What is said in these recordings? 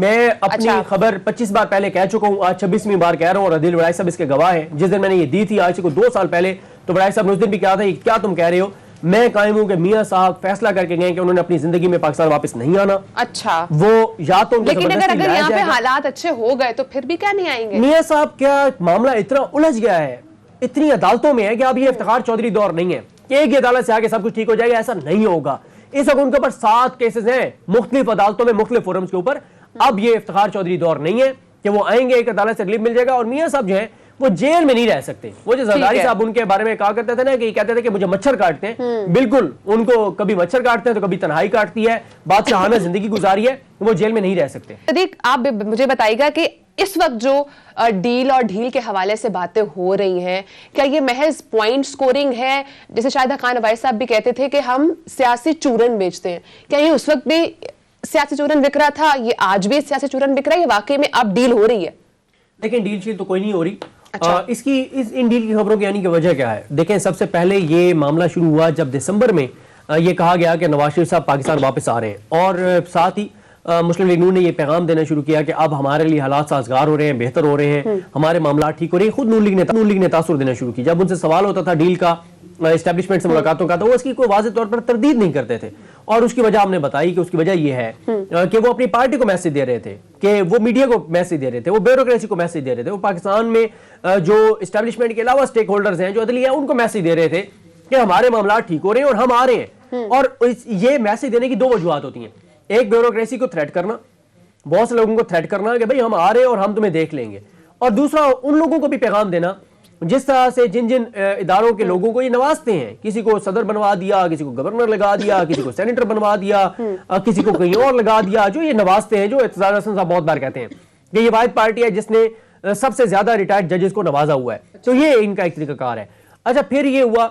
میں اپنی خبر 25 بار پہلے کہہ چکا ہوں، آج 26ویں بار کہہ رہا ہوں، اور عدیل وڑائی صاحب اس کے گواہ ہیں۔ جس دن میں نے یہ دی تھی آج سے کوئی 2 سال پہلے، تو وڑائی صاحب نے اس دن بھی کہا تھا کیا تم کہہ رہے ہو، میں قائم ہوں کہ میاں صاحب فیصلہ کر کے گئے کہ انہوں نے اپنی زندگی میں پاکستان واپس نہیں آنا۔ اچھا وہ یا تو ان کو لیکن اگر یہاں پہ حالات اچھے ہو گئے تو پھر بھی کیا نہیں آئیں گے؟ میاں صاحب کیا معاملہ اتنا الجھ گیا ہے، اتنی عدالتوں میں ہے کہ اب یہ افتخار چودھری دور نہیں ہے کہ ایک ہی عدالت سے آگے سب کچھ ٹھیک ہو جائے گا، ایسا نہیں ہوگا۔ اس وقت ان کے اوپر 7 کیسز ہیں مختلف عدالتوں میں مختلف فورمز کے اوپر۔ اب یہ افتخار چودھری دور نہیں ہے کہ وہ آئیں گے ایک عدالت سے ریلیف مل جائے گا، اور میاں صاحب جو ہیں وہ جیل میں نہیں رہ سکتے۔ وہ جو زرداری صاحب ان کے بارے میں کہا کرتے تھے نا کہ کہتے تھے کہ مجھے مچھر کاٹتے ہیں، بالکل ان کو کبھی مچھر کاٹتے ہیں تو کبھی تنہائی کاٹتی ہے، بادشاہانہ زندگی گزاری ہے، وہ جیل میں نہیں رہ سکتے۔ صدیق آپ مجھے بتائیے گا کہ اس وقت جو ڈیل اور ڈھیل کے حوالے سے باتیں ہو رہی ہیں، کیا یہ محض پوائنٹ سکورنگ ہے؟ جیسے شاہد حقان عوائد صاحب بھی کہتے تھے کہ ہم سیاسی چورن بیچتے ہیں، کیا یہ اس وقت بھی سیاسی چورن بک رہا تھا، یہ آج بھی سیاسی چورن بک رہا ہے، یہ واقعی میں اب ڈیل ہو رہی ہے؟ لیکن ڈیل شیل تو کوئی نہیں ہو رہی۔ ان ڈیل کی خبروں کی آنے کی وجہ کیا ہے؟ دیکھیں سب سے پہلے یہ معاملہ شروع ہوا جب دسمبر میں یہ کہا گیا کہ نواز شریف صاحب پاکستان واپس آ رہے ہیں، اور ساتھ ہی مسلم لیگ نون نے یہ پیغام دینا شروع کیا کہ اب ہمارے لیے حالات سازگار ہو رہے ہیں، بہتر ہو رہے ہیں، ہمارے معاملات ٹھیک ہو رہے ہیں۔ خود نون لیگ نے تاثر دینا شروع کی۔ جب ان سے سوال ہوتا تھا ڈیل کا، اسٹیبلشمنٹ سے ملاقاتوں کا، تو وہ اس کی کوئی واضح طور پر تردید نہیں کرتے تھے، اور اس کی وجہ ہم نے بتائی کہ اس کی وجہ یہ ہے کہ وہ اپنی پارٹی کو میسج دے رہے تھے، کہ وہ میڈیا کو میسج دے رہے تھے، وہ بیوروکریسی کو میسج دے رہے تھے، وہ پاکستان میں جو اسٹیبلشمنٹ کے علاوہ سٹیک ہولڈرز ہیں جو عدلیہ ان کو میسج دے رہے تھے کہ ہمارے معاملات ٹھیک ہو رہے ہیں اور ہم آ رہے ہیں۔ اور یہ میسج دینے کی 2 وجوہات ہوتی ہیں، ایک بیوروکریسی کو تھریٹ کرنا، بہت سے لوگوں کو تھریٹ کرنا کہ بھئی ہم آ رہے ہیں اور ہم تمہیں دیکھ لیں گے، اور دوسرا ان لوگوں کو بھی پیغام دینا جس طرح سے جن اداروں کے لوگوں کو یہ نوازتے ہیں، کسی کو صدر بنوا دیا، کسی کو گورنر لگا دیا، کسی کو سینیٹر بنوا دیا، کسی کو کہیں اور لگا دیا، جو یہ نوازتے ہیں، جو اعتزاز حسن صاحب بہت بار کہتے ہیں کہ یہ واحد پارٹی ہے جس نے سب سے زیادہ ریٹائرڈ ججز کو نوازا ہوا ہے، تو یہ ان کا ایک طریقہ کار ہے۔ اچھا پھر یہ ہوا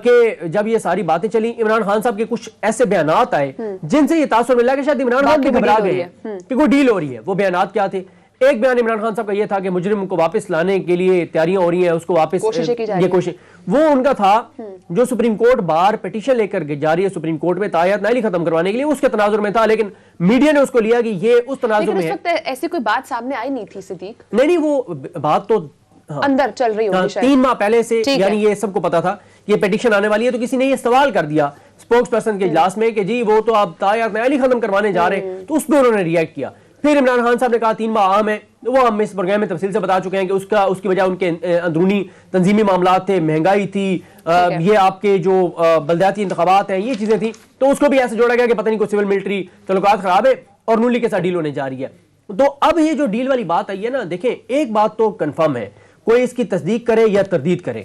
کہ جب یہ ساری باتیں چلی، عمران خان صاحب کے کچھ ایسے بیانات آئے جن سے یہ تاثر ملا کہ شاید عمران خان بھی گھبرا گئے ہیں کہ کوئی ڈیل ہو رہی ہے۔ وہ بیانات کیا تھے؟ ایک بیان عمران خان صاحب کا یہ تھا کہ مجرم کو واپس لانے کے لیے تیاریاں ہو رہی ہیں، اس کو واپس یہ کوشش، وہ ان کا تھا جو سپریم کورٹ بار پیٹیشن لے کر جا رہی ہے سپریم کورٹ میں تایات نااہلی ختم کروانے کے لیے، اس کے تناظر میں تھا، لیکن میڈیا نے اس کو لیا کہ یہ اس تناظر میں ہے۔ لیکن اس وقت ایسی کوئی بات سامنے آئی نہیں تھی صدیق؟ نہیں وہ بات تو اندر چل رہی ہوگی شاید 3 ماہ پہلے سے، یعنی یہ سب کو پتا تھا یہ پیٹیشن آنے والی ہے، تو کسی نے یہ سوال کر دیا سپوکس پرسن کے اجلاس میں کہ جی وہ تو آپ تایات نااہلی ختم کروانے جا رہے ہیں، تو اس پہ انہوں نے ریئیکٹ کیا۔ پھر عمران خان صاحب نے کہا 3 ماہ عام ہے، وہ ہم اس پروگرام میں تفصیل سے بتا چکے ہیں کہ اس کی وجہ ان کے اندرونی تنظیمی معاملات تھے، مہنگائی تھی، یہ آپ کے جو بلدیاتی انتخابات ہیں، یہ چیزیں تھیں، تو اس کو بھی ایسے جوڑا گیا کہ پتہ نہیں کوئی سول ملٹری تعلقات خراب ہے اور نون لیگ کے ساتھ ڈیل ہونے جا رہی ہے۔ تو اب یہ جو ڈیل والی بات آئی ہے نا، دیکھیں ایک بات تو کنفرم ہے، کوئی اس کی تصدیق کرے یا تردید کرے،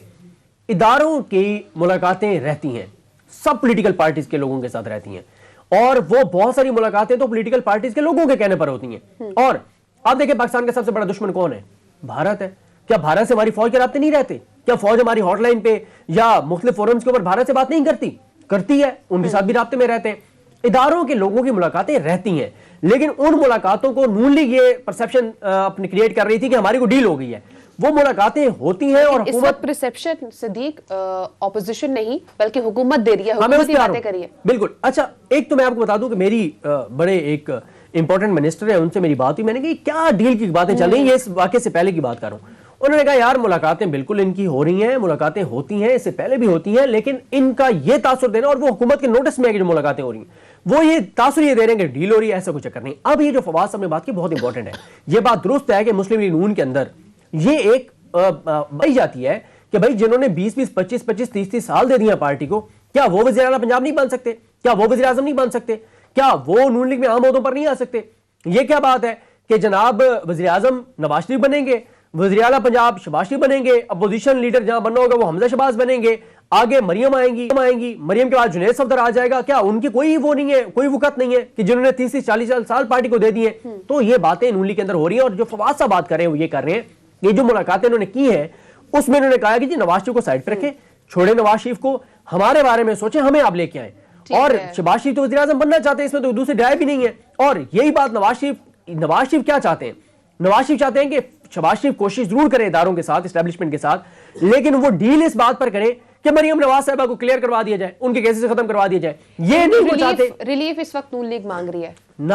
اداروں کی ملاقاتیں رہتی ہیں، سب پولیٹیکل پارٹیز کے لوگوں کے ساتھ رہتی ہیں، اور وہ بہت ساری ملاقاتیں تو پولیٹیکل پارٹیز کے لوگوں کے کہنے پر ہوتی ہیں۔ اور آپ دیکھیں پاکستان کا سب سے بڑا دشمن کون ہے؟ بھارت ہے۔ کیا بھارت سے ہماری فوج کے رابطے نہیں رہتے؟ کیا فوج ہماری ہاٹ لائن پہ یا مختلف فورمز کے اوپر بھارت سے بات نہیں کرتی؟ کرتی ہے، ان کے ساتھ بھی رابطے میں رہتے ہیں۔ اداروں کے لوگوں کی ملاقاتیں رہتی ہیں، لیکن ان ملاقاتوں کو نون لیگ یہ پرسیپشن اپنی کریٹ کر رہی تھی کہ ہماری کو ڈیل ہو گئی ہے، وہ ملاقاتیں ہوتی ہیں، اور اس وقت پرسیپشن صدیق اپوزیشن نہیں بلکہ حکومت دے رہی ہے، حکومت کی باتیں کری ہے۔ بالکل۔ اچھا ایک تو میں آپ کو بتا دوں کہ میری بڑے ایک امپورٹنٹ منسٹر ہے، ان سے میری بات ہوئی، میں نے کہا کیا ڈیل کی باتیں چل رہی ہیں، یہ اس واقعے سے پہلے کی بات کر رہا ہوں۔ انہوں نے کہا یار ملاقاتیں بالکل ان کی ہو رہی ہیں، ملاقاتیں ہوتی ہیں، اس سے پہلے بھی ہوتی ہیں، لیکن ان کا یہ تاثر دینا، اور وہ حکومت کے نوٹس میں ہے کہ جو ملاقاتیں ہو رہی ہیں وہ یہ تاثر یہ دے رہے ہیں کہ ڈیل ہو رہی ہے، ایسا کوئی چکر نہیں۔ اب یہ جو فواد صاحب نے بات کی بہت امپورٹنٹ ہے، یہ بات درست ہے کہ مسلم لیگ نون کے اندر یہ ایک بڑی جاتی ہے کہ بھائی جنہوں نے 20-20 25-25 30-30 سال دے دیا پارٹی کو، کیا وہ وزیر اعلیٰ پنجاب نہیں بن سکتے؟ کیا وہ وزیر اعظم نہیں بن سکتے؟ کیا وہ نون لیگ میں عام عہدوں پر نہیں آ سکتے؟ یہ کیا بات ہے کہ جناب وزیر اعظم نواز شریف بنیں گے، وزیر اعلیٰ پنجاب شہباز شریف بنیں گے، اپوزیشن لیڈر جہاں بننا ہوگا وہ حمزہ شہباز بنیں گے، آگے مریم آئیں گی، مریم کے بعد جنید صفدر آ جائے گا، کیا ان کی کوئی وہ نہیں ہے، کوئی وقت نہیں ہے کہ جنہوں نے 30-40 سال پارٹی کو دے دی ہیں؟ تو یہ باتیں نون لیگ کے اندر ہو رہی ہیں، اور جو فواد صاحب بات کر رہے ہیں وہ یہ کر رہے ہیں، یہ جو ملاقاتیں انہوں نے کی ہیں اس میں انہوں نے کہا کہ جی نواز شریف کو سائڈ پہ رکھیں، چھوڑیں نواز شریف کو، ہمارے بارے میں سوچیں، ہمیں آپ لے کے آئیں، اور شہباز شریف تو وزیر اعظم بننا چاہتے ہیں، اس میں تو دوسری ڈرائیو بھی نہیں ہے۔ اور یہی بات نواز شریف کیا چاہتے ہیں؟ نواز شریف چاہتے ہیں کہ شہباز شریف کوشش ضرور کرے اداروں کے ساتھ، اسٹیبلشمنٹ کے ساتھ، لیکن وہ ڈیل اس بات پر کریں کہ مریم نواز صاحبہ کو کلیئر کروا دیا جائے، ان کے کیسز ختم کروا دیا جائے، یہ نہیں وہ چاہتے۔ ریلیف اس وقت نون لیگ مانگ رہی ہے نہ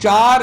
4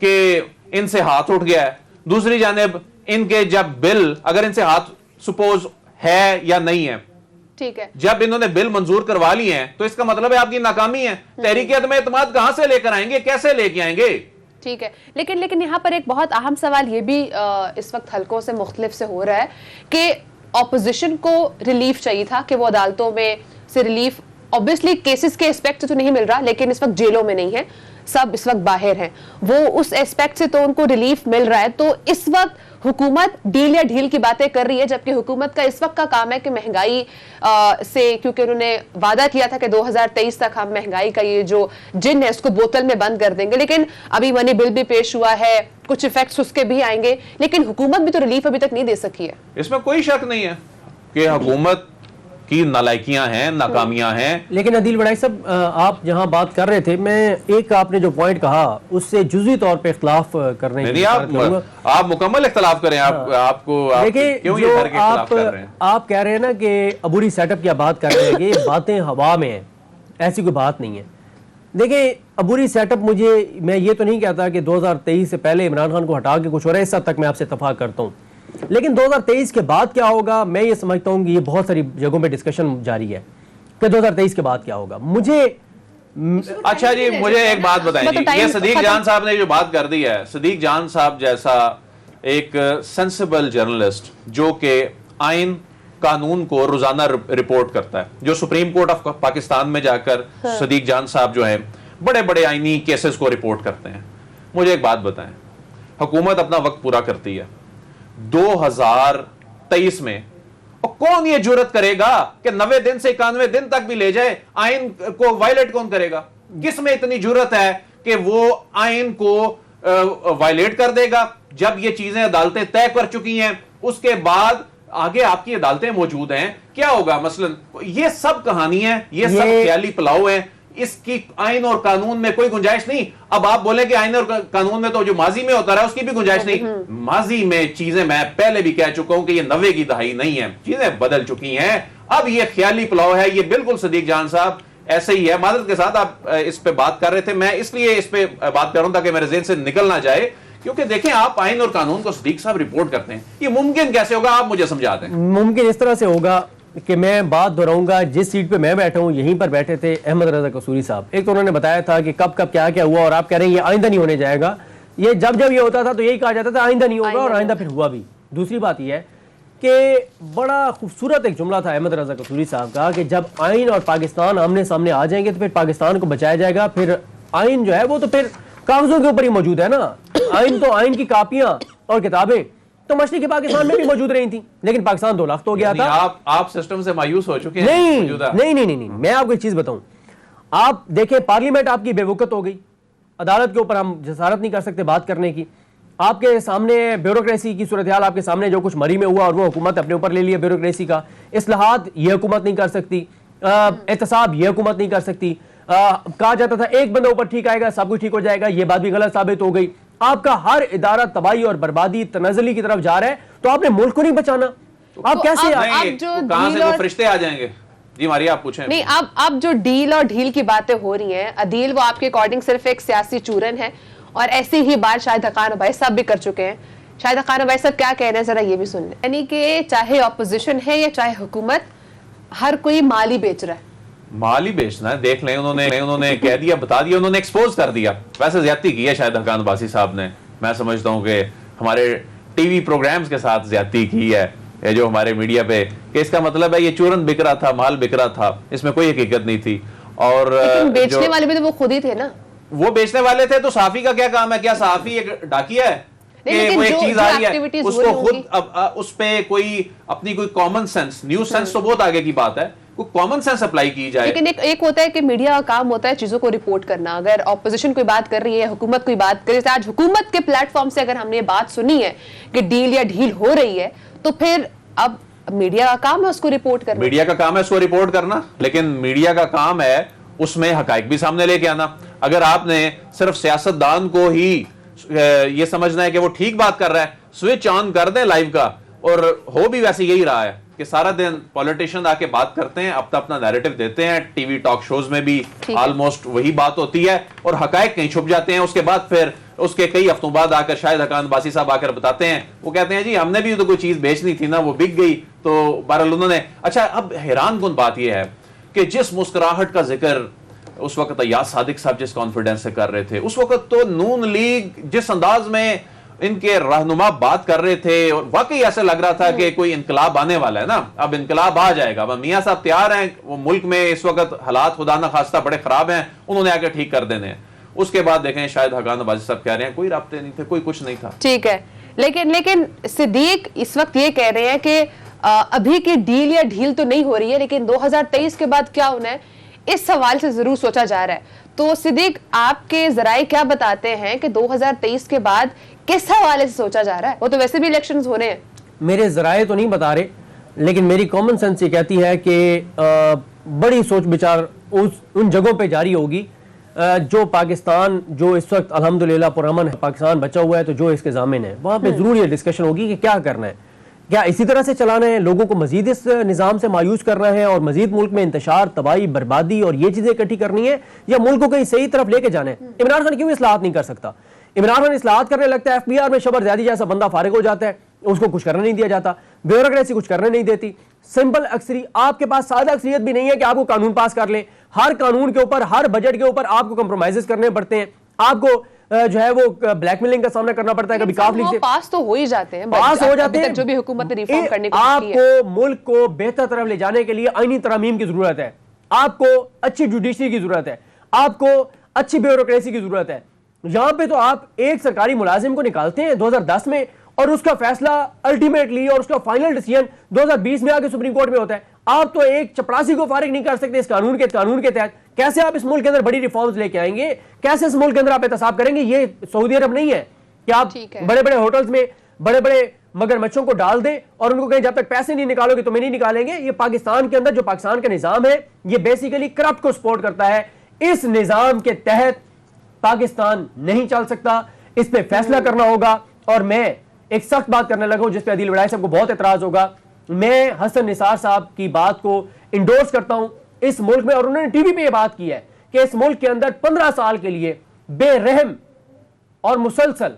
کہ ان سے ہاتھ اٹھ گیا ہے, دوسری جانب ان کے جب بل اگر ان سے ہاتھ سپوز ہے یا نہیں ہے, ٹھیک ہے, جب انہوں نے بل منظور کروا لیے ہیں تو اس کا مطلب ہے آپ کی ناکامی ہے. تحریک عدم اعتماد کہاں سے لے کر آئیں گے, کیسے لے کے آئیں گے؟ ٹھیک ہے, لیکن یہاں پر ایک بہت اہم سوال یہ بھی اس وقت حلقوں سے مختلف سے ہو رہا ہے کہ اپوزیشن کو ریلیف چاہیے تھا کہ وہ عدالتوں میں سے ریلیف, obviously کیسز کے اسپیکٹ سے تو نہیں مل رہا, لیکن اس وقت جیلوں میں نہیں ہے, سب اس وقت باہر ہیں, وہ اس اسپیکٹ سے تو ان کو ریلیف مل رہا ہے. تو اس وقت حکومت ڈیل یا ڈھیل کی باتیں کر رہی ہے, جبکہ حکومت کا اس وقت کا کام ہے کہ مہنگائی سے, کیونکہ انہوں نے وعدہ کیا تھا کہ 2023 تک ہم مہنگائی کا یہ جو جن ہے اس کو بوتل میں بند کر دیں گے, لیکن ابھی منی بل بھی پیش ہوا ہے, کچھ ایفیکٹس اس کے بھی آئیں گے, لیکن حکومت بھی تو ریلیف ابھی تک نہیں دے سکی ہے. اس میں کوئی شک نہیں ہے کہ حکومت کی نالائکیاں ہیں, ناکامیاں ہیں. لیکن عدیل بڑائی صاحب, آپ جہاں بات کر رہے تھے, میں ایک آپ نے جو پوائنٹ کہا اس سے جزوی طور پہ اختلاف کرنے کی بات کروں گا. آپ مکمل اختلاف کریں, آپ کو دیکھیں کیوں جو یہ کر کے اختلاف کر رہے ہیں؟ آپ کہہ رہے ہیں نا کہ عبوری سیٹ اپ کی بات کر رہے ہیں کہ یہ باتیں ہوا میں ہیں, ایسی کوئی بات نہیں ہے. دیکھیں عبوری سیٹ اپ, میں یہ تو نہیں کہتا کہ 2023 سے پہلے عمران خان کو ہٹا کے کچھ ہو رہا ہے, اس حد تک میں آپ سے اتفاق کرتا ہوں, لیکن 2023 کے بعد کیا ہوگا میں یہ سمجھتا ہوں کہ یہ بہت ساری جگہوں پہ ڈسکشن جاری ہے کہ 2023 کے بعد کیا ہوگا. مجھے اچھا جی, مجھے ایک بات بتائیں جی, یہ صدیق جان صاحب نے جو بات کر دی ہے, صدیق جان صاحب جیسا ایک سینسیبل جرنلسٹ جو کہ آئین قانون کو روزانہ رپورٹ کرتا ہے, جو سپریم کورٹ آف پاکستان میں جا کر صدیق جان صاحب جو ہیں بڑے بڑے آئینی کیسز کو رپورٹ کرتے ہیں, مجھے ایک بات بتائیں, حکومت اپنا وقت پورا کرتی ہے 2023 میں, اور کون یہ جرت کرے گا کہ 90 دن سے 91 دن تک بھی لے جائے, آئین کو وائلیٹ کون کرے گا؟ کس میں اتنی جرت ہے کہ وہ آئین کو وائلیٹ کر دے گا جب یہ چیزیں عدالتیں طے کر چکی ہیں, اس کے بعد آگے آپ کی عدالتیں موجود ہیں, کیا ہوگا؟ مثلا یہ سب کہانی ہے, یہ سب خیالی پلاؤ ہیں, اس کی آئین اور قانون میں کوئی گنجائش نہیں. اب آپ بولیں کہ آئین اور قانون میں تو جو ماضی میں ہوتا رہا اس کی بھی گنجائش نہیں. ماضی میں چیزیں میں پہلے بھی کہہ چکا ہوں کہ یہ 90 کی دہائی نہیں ہے, چیزیں بدل چکی ہیں. اب یہ خیالی پلاؤ ہے, یہ بالکل صدیق جان صاحب ایسے ہی ہے. معذرت کے ساتھ آپ اس پہ بات کر رہے تھے, میں اس لیے اس پہ بات کر رہا ہوں تاکہ میرے ذہن سے نکل نہ جائے, کیونکہ دیکھیں آپ آئین اور قانون کو صدیق صاحب رپورٹ کرتے ہیں, یہ ممکن کیسے ہوگا آپ مجھے سمجھا دیں. ممکن اس طرح سے ہوگا کہ میں بات دہراؤں گا, جس سیٹ پہ میں بیٹھا ہوں یہیں پر بیٹھے تھے احمد رضا قصوری صاحب, ایک تو انہوں نے بتایا تھا کہ کب کب کیا کیا ہوا, اور آپ کہہ رہے ہیں یہ آئندہ نہیں ہونے جائے گا. یہ جب یہ ہوتا تھا تو یہی کہا جاتا تھا آئندہ نہیں ہوگا, اور آئندہ پھر ہوا بھی. دوسری بات یہ ہے کہ بڑا خوبصورت ایک جملہ تھا احمد رضا قصوری صاحب کا کہ جب آئین اور پاکستان آمنے سامنے آ جائیں گے تو پھر پاکستان کو بچایا جائے گا. پھر آئین جو ہے وہ تو پھر کاغذوں کے اوپر ہی موجود ہے نا, آئین تو آئین کی کاپیاں اور کتابیں تو مشرقی پاکستان میں بھی موجود رہی تھیں, لیکن پاکستان 2 لاکھ ہو گیا تھا. آپ سسٹم سے مایوس ہو چکے ہیں. نہیں, میں آپ کو ایک چیز بتاؤں, آپ دیکھیں پارلیمنٹ آپ کی بے وقت ہو گئی, عدالت کے اوپر ہم جسارت نہیں کر سکتے بات کرنے کی. آپ کے سامنے بیوروکریسی کی صورتحال آپ کے سامنے جو کچھ مری میں ہوا, اور وہ حکومت اپنے اوپر لے لیا بیوروکریسی کا. اصلاحات یہ حکومت نہیں کر سکتی, احتساب یہ حکومت نہیں کر سکتی. کہا جاتا تھا ایک بندہ اوپر ٹھیک آئے گا سب کچھ ٹھیک ہو جائے گا, یہ بات بھی غلط ثابت ہو گئی. آپ کا ہر ادارہ تباہی اور بربادی تنزلی کی طرف جا رہا ہے, تو آپ نے ملک کو نہیں بچانا. آپ کیسے کہاں سے وہ فرشتے آ جائیں گے؟ جی ماریا آپ پوچھیں. نہیں, اب جو ڈیل اور ڈھیل کی باتیں ہو رہی ہیں, عدیل وہ آپ کے اکارڈنگ صرف ایک سیاسی چورن ہے, اور ایسی ہی بات شاہد حقان عباسی صاحب بھی کر چکے ہیں. شاہد حقان عباسی صاحب کیا کہنا ہے ذرا یہ بھی سن لیں. یعنی کہ چاہے اپوزیشن ہے یا چاہے حکومت, ہر کوئی مال ہی بیچ رہا ہے. مال ہی بیچنا ہے, دیکھ لیں انہوں نے کہہ دیا, بتا دیا, انہوں نے ایکسپوز کر دیا. ویسے زیادتی کی ہے شاہد حقان عباسی صاحب نے, میں سمجھتا ہوں کہ ہمارے ٹی وی پروگرامز کے ساتھ زیادتی کی ہے, یہ جو ہمارے میڈیا پہ, کہ اس کا مطلب ہے یہ چورن بک رہا تھا, مال بک رہا تھا, اس میں کوئی حقیقت نہیں تھی. اور بیچنے والے بھی تو وہ خود ہی تھے نا, وہ بیچنے والے تھے, تو صحافی کا کیا کام ہے؟ کیا صحافی ایک ڈاکیا ہے کہ وہ ایک چیز آ رہی ہے اس کو خود اس پہ کوئی اپنی کوئی کامن سینس, نیوز سینس تو بہت آگے کی بات ہے, کوئی کامن سینس اپلائی کی جائے. لیکن ایک ہوتا ہے کہ میڈیا کا کام ہوتا ہے چیزوں کو رپورٹ کرنا. اگر اپوزیشن کوئی بات کر رہی ہے, حکومت کوئی بات کر رہی ہے, آج حکومت کے پلیٹ فارم سے اگر ہم نے یہ بات سنی ہے کہ ڈیل یا ڈھیل ہو رہی ہے, تو پھر اب میڈیا کا کام ہے اس کو رپورٹ کرنا. میڈیا کا کام ہے اس کو رپورٹ کرنا, لیکن میڈیا کا کام ہے اس میں حقائق بھی سامنے لے کے آنا. اگر آپ نے صرف سیاستدان کو ہی یہ سمجھنا ہے کہ وہ ٹھیک بات کر رہا ہے, سوئچ آن کر دیں لائیو کا, اور ہو بھی ویسے یہی رہا ہے کہ سارا دن پولیٹیشین آ کے بات کرتے ہیں, اپنا نیریٹو دیتے ہیں, ٹی وی ٹاک شوز میں بھی آلموسٹ وہی بات ہوتی ہے, اور حقائق کہیں چھپ جاتے ہیں. اس کے بعد پھر اس کے کئی ہفتوں بعد آ کر شاہد حقان عباسی صاحب آ کر بتاتے ہیں, وہ کہتے ہیں جی ہم نے بھی تو کوئی چیز بیچنی تھی نا, وہ بک گئی. تو بہرحال انہوں نے, اچھا اب حیران کن بات یہ ہے کہ جس مسکراہٹ کا ذکر اس وقت ایاز صادق صاحب جس کانفیڈنس سے کر رہے تھے, اس وقت تو نون لیگ جس انداز میں ان کے رہنما بات کر رہے تھے, اور واقعی ایسا لگ رہا تھا کہ کوئی انقلاب آنے والا ہے نا, اب انقلاب آ جائے گا. اب میاں صاحب تیار ہیں, وہ ملک میں اس وقت حالات خدا نہ خواستہ بڑے خراب ہیں, انہوں نے آ کے ٹھیک کر دینے ہیں. اس کے بعد دیکھیں شاہد حقان عباسی صاحب کہہ رہے ہیں کوئی رابطے نہیں تھے, کوئی کچھ نہیں تھا. ٹھیک ہے, لیکن صدیق اس وقت یہ کہہ رہے ہیں کہ ابھی کی ڈیل یا ڈھیل تو نہیں ہو رہی ہے, لیکن 2023 کے بعد کیا ہونا ہے اس حوالے سے ضرور سوچا جا رہا ہے. تو صدیق آپ کے ذرائع کیا بتاتے ہیں کہ 2023 کے بعد کس حوالے سے سوچا جا رہا ہے؟ وہ تو ویسے بھی الیکشنز ہو رہے ہیں. میرے ذرائع تو نہیں بتا رہے, لیکن میری کامن سینس یہ کہتی ہے کہ بڑی سوچ بچار ان جگہوں پہ جاری ہوگی جو پاکستان, جو اس وقت الحمدللہ پرامن پاکستان بچا ہوا ہے, تو جو اس کے ضامن ہے وہاں پہ ضرور یہ ڈسکشن ہوگی کہ کیا کرنا ہے, کیا اسی طرح سے چلانا ہے, لوگوں کو مزید اس نظام سے مایوس کرنا ہے اور مزید ملک میں انتشار, تباہی, بربادی اور یہ چیزیں اکٹھی کرنی ہے, یا ملک کو کہیں صحیح طرف لے کے جانا ہے. عمران خان کیوں اصلاحات نہیں کر سکتا؟ عمران خان اصلاحات کرنے لگتا ہے, ایف بی آر میں شبر زیادی جیسا بندہ فارغ ہو جاتا ہے, اس کو کچھ کرنے نہیں دیا جاتا, بیوروکریسی کچھ کرنے نہیں دیتی, سمپل اکثری, آپ کے پاس سادہ اکثریت بھی نہیں ہے کہ آپ کو قانون پاس کر لیں. ہر قانون کے اوپر, ہر بجٹ کے اوپر آپ کو کمپرومائزز کرنے پڑتے ہیں, آپ کو جو ہے وہ بلیک میلنگ کا سامنا کرنا پڑتا ہے. کبھی کاف لیگ سے پاس تو ہو ہی جاتے ہیں, پاس ہو جاتے ہیں. جو بھی حکومت نے ریفارم کرنے کو آپ کو ملک کو بہتر طرف لے جانے کے لیے آئینی ترامیم کی ضرورت ہے, آپ کو اچھی جوڈیشری کی ضرورت ہے, آپ کو اچھی بیوروکریسی کی ضرورت ہے. یہاں پہ تو آپ ایک سرکاری ملازم کو نکالتے ہیں 2010 میں, اور اس کا فیصلہ الٹیمیٹلی اور اس کا فائنل ڈیسیژن 2020 میں آ کے سپریم کورٹ میں ہوتا ہے. آپ تو ایک چپراسی کو فارغ نہیں کر سکتے اس قانون کے تحت. کیسے آپ اس ملک کے اندر بڑی ریفارمز لے کے آئیں گے؟ کیسے اس ملک کے اندر آپ احتساب کریں گے؟ یہ سعودی عرب نہیں ہے کہ آپ بڑے بڑے ہوٹلز میں بڑے بڑے مگر مچھوں کو ڈال دیں اور ان کو کہیں جب تک پیسے نہیں نکالو گے تو میں نہیں نکالیں گے. یہ پاکستان کے اندر جو پاکستان کا نظام ہے یہ بیسیکلی کرپٹ کو سپورٹ کرتا ہے. اس نظام کے تحت پاکستان نہیں چل سکتا, اس پہ فیصلہ کرنا ہوگا. اور میں ایک سخت بات کرنے لگا ہوں جس پہ عدیل وڑائی صاحب کو بہت اعتراض ہوگا. میں حسن نثار صاحب کی بات کو انڈورس کرتا ہوں اس ملک میں, اور انہوں نے ٹی وی پہ یہ بات کی ہے کہ اس ملک کے اندر 15 سال کے لیے بے رحم اور مسلسل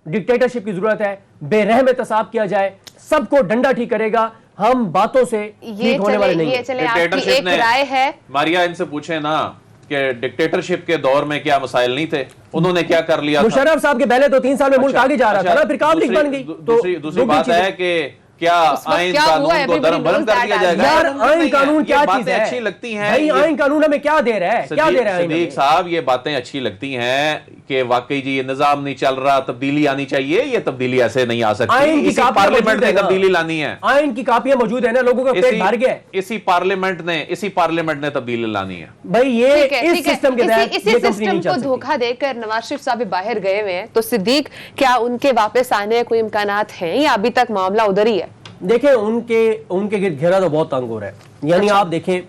ڈکٹیٹرشپ کی ضرورت ہے. بے رحم احتساب کیا جائے, سب کو ڈنڈا ٹھیک کرے گا, ہم باتوں سے ٹھیک ہونے والے نہیں ہیں. یہ چلے آپ کی ایک رائے ہے. ماریا ان سے پوچھیں نا کہ ڈکٹیٹرشپ کے دور میں کیا مسائل نہیں تھے, انہوں نے کیا کر لیا تھا. مشرف صاحب کے پہلے تو 3 سال میں ملک آگے جا رہا تھا نا, پھر کام لیگ بن گئی. دوسری بات ہے کہ کیا آئین قانون کو درم برم کر دیا جائے گا؟ یار آئین قانون کیا چیز ہے؟ اچھی لگتی ہیں بھائی, آئین قانون ہمیں کیا دے رہا ہے؟ کیا دے رہا ہے صدیق صاحب؟ یہ باتیں اچھی لگتی ہیں کہ واقعی جی یہ نظام نہیں چل رہا, تبدیلی آنی چاہیے. یہ تبدیلی ایسے نہیں آ سکتی, اسی پارلیمنٹ میں تبدیلی لانی ہے. آئین کی کاپیاں موجود ہیں نا, لوگوں کا پیٹ بھر گیا ہے. اسی پارلیمنٹ نے تبدیلی لانی ہے. بھائی یہ اس سسٹم کے تحت اسی سسٹم کو دھوکہ دے کر نواز شریف صاحب باہر گئے ہوئے ہیں, تو صدیق کیا ان کے واپس آنے کوئی امکانات ہیں یا ابھی تک معاملہ ادھر ہی ہے؟ دیکھیں ان کے گرد گھیرا تو بہت تنگ ہو رہا ہے. یعنی آپ دیکھیں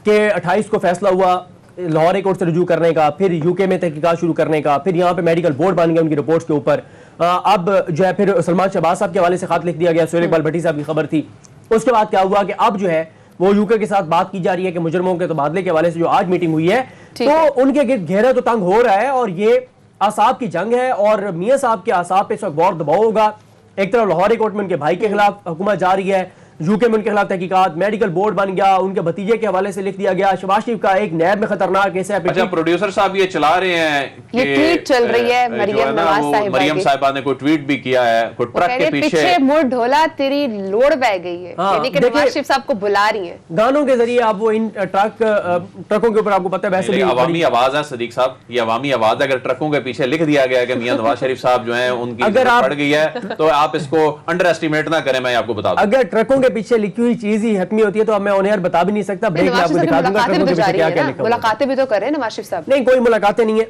کہ 28 کو فیصلہ ہوا لاہور ہائی کورٹ سے رجوع کرنے کا, پھر یو کے میں تحقیقات شروع کرنے کا, پھر یہاں پہ میڈیکل بورڈ بن گیا ان کی رپورٹس کے اوپر. اب جو ہے پھر سلمان شہباز صاحب کے حوالے سے خط لکھ دیا گیا, سہیل اقبال بھٹی صاحب کی خبر تھی. اس کے بعد کیا ہوا کہ اب جو ہے وہ یو کے ساتھ بات کی جا رہی ہے کہ مجرموں کے تبادلے کے حوالے سے جو آج میٹنگ ہوئی ہے, تو ان کے گرد گھیرا تو تنگ ہو رہا ہے. اور یہ اعصاب کی جنگ ہے, اور میاں صاحب کے اعصاب پہ اس وقت بہت دباؤ ہوگا. ایک طرف لاہور ہائی کورٹ میں ان کے بھائی کے خلاف حکومت جا رہی ہے, یو کے میں ان کے خلاف تحقیقات, میڈیکل بورڈ بن گیا, ان کے بھتیجے کے حوالے سے لکھ دیا گیا, شہباز شریف کا ایک نیب میں خطرناک کیس ہے. اچھا پروڈیوسر صاحب یہ چلا رہے ہیں, یہ ٹویٹ چل رہی ہے مریم صاحبہ نے کوئی ٹویٹ بھی کیا ہے, کوئی ٹرک کے پیچھے مڑ ڈھولا تیری لوڑ بہ گئی ہے, یعنی کہ نواز شریف صاحب کو بلا رہی ہیں گانوں کے ذریعے. آپ وہ ان ٹرکوں کے اوپر آپ کو پتہ ہے ویسے عوامی آواز ہے صدیق صاحب, یہ عوامی آواز ہے. اگر ٹرکوں کے پیچھے لکھ دیا گیا کہ میاں نواز شریف صاحب جو ہیں ان کی پڑ گئی ہے, تو آپ اس کو انڈر ایسٹیمیٹ نہ کریں. میں آپ کو بتا دوں اگر ٹرکوں کے پیچھے لکھی ہوئی چیز ہی حتمی ہوتی ہے تو اب میں انہیں بتا بھی نہیں سکتا. بریک میں آپ کو دکھا دوں گا ٹرکوں کے پیچھے کیا کیا لکھا. ملاقاتیں بھی تو کر رہے ہیں نواز شریف صاحب. نہیں, کوئی ملاقاتیں نہیں ہے.